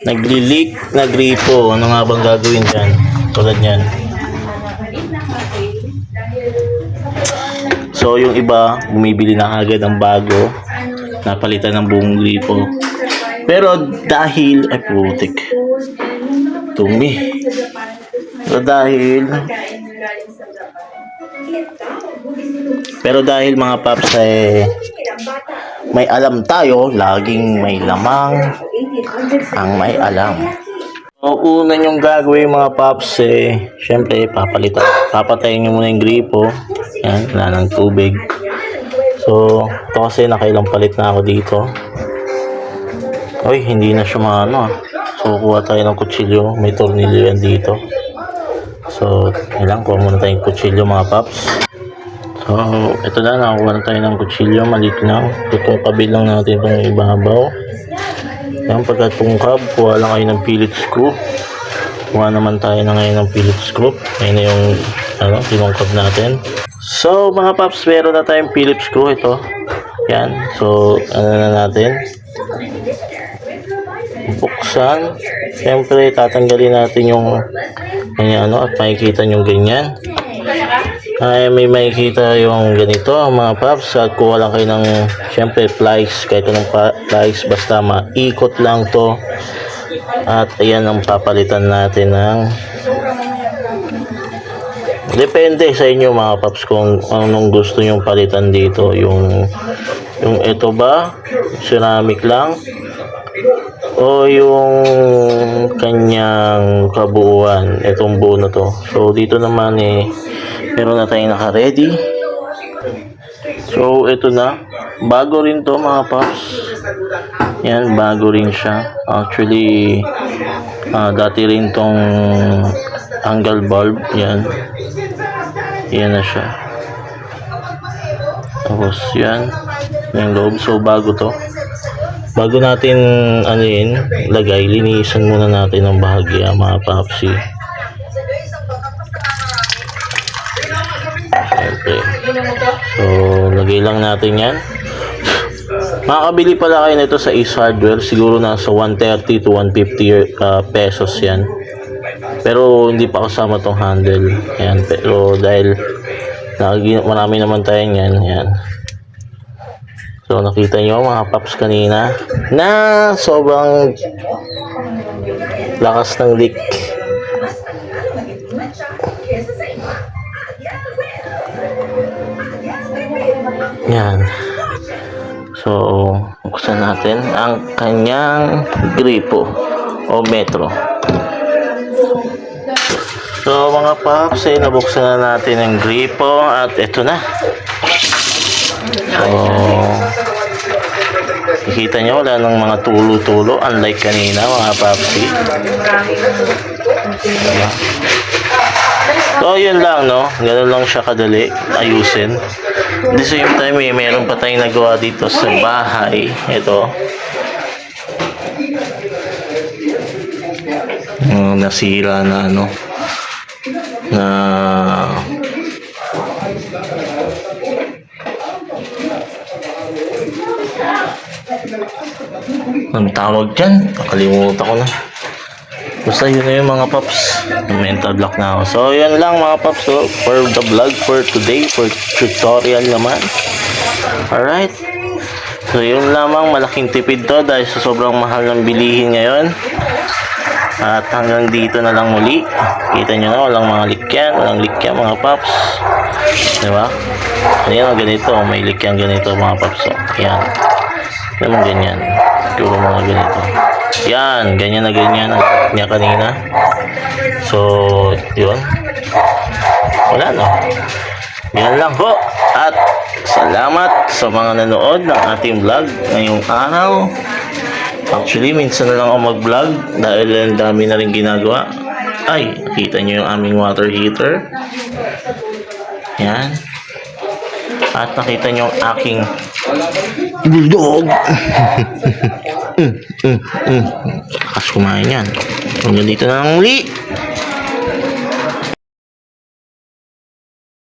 Nagli-leak na gripo. Ano nga bang gagawin dyan? Tulad yan. So yung iba, bumibili na agad ng bago. Napalitan ng buong gripo. Pero dahil, ay putik. Tumi. Pero dahil mga paps may alam tayo, laging may lamang ang may alam. So, una yung gagawin mga paps syempre papatayin nyo muna yung gripo. Yan, wala ng tubig. So, ito kasi nakailang palit na ako dito. Uy, hindi na siya maano. So, kuha tayo ng kutsilyo. May tornilyo yan dito. So, kuha muna tayong kutsilyo mga paps. So, ito na, nakakuha na tayo ng kutsilyo, maliit lang. Tutungkabin lang natin itong ibabaw. Yan, pagkatungkab, kuha lang kayo ng Phillips screw. Kuha naman tayo na ngayon ng Phillips screw. Ayun na yung, tinungkab natin. So, mga paps, meron na tayong Phillips screw. Ito. Yan. So, na natin. Buksan. Siyempre, tatanggalin natin yung, at makikita nyo ganyan. Ay may makikita yung ganito mga paps at kuha lang kayo ng syempre plies, kahit anong plies basta maikot lang to at ayan ang papalitan natin ng depende sa inyo mga paps kung anong gusto nyong palitan dito, yung ito ba ceramic lang o yung kanyang kabuuan, itong buo na to. So dito naman meron na tayong naka-ready. So, ito na. Bago rin to mga paps. Yan, bago rin siya. Actually, dati rin tong angle bulb. Yan. Yan na siya. Tapos, yan. Yung loob. So, bago to. Bago natin, lagay, linisan muna natin ng bahagya mga papsi. So, lagay lang natin yan. Makakabili pala kayo nito sa Ace Hardware. Siguro nasa 130 to 150 pesos yan. Pero hindi pa kasama tong handle. Yan. Pero dahil marami naman tayo yan. Yan. So, nakita nyo mga paps kanina na sobrang lakas ng leak. Yan. So, buksan natin ang kanyang gripo o metro. So, mga paps, nabuksan na natin ang gripo at ito na. So, nakikita nyo, wala ng mga tulo-tulo unlike kanina, mga paps. So, yun lang, no? Ganun lang siya kadali ayusin. At the same time, meron pa tayong nagawa dito sa bahay. Ito. Nasira na, na ang tawag dyan? Nakalimutan ko na. Basta yun na yung mga paps. Mental block na ako. So, yun lang mga paps. So, for the vlog for today. For tutorial naman. Alright. So, yun lamang. Malaking tipid to dahil sa sobrang mahal ng bilihin ngayon. At hanggang dito na lang muli. Kita nyo na. Walang mga likyan. Walang likyan mga paps. Diba? Ayan, ganito. May likyan ganito mga paps. So, yan. Naman ganyan. Siguro mga ganito. Yan, ganyan na ganyan ang niya kanina. So, yun. Wala no. Yan lang po. At salamat sa mga nanood ng ating vlog ngayong araw. Actually, minsan na lang ako mag-vlog dahil ang dami na rin ginagawa. Ay, nakita nyo yung aming water heater. Yan. At nakita nyo ang aking bulldog. Lakas kumain yan. Hanggang dito na lang muli.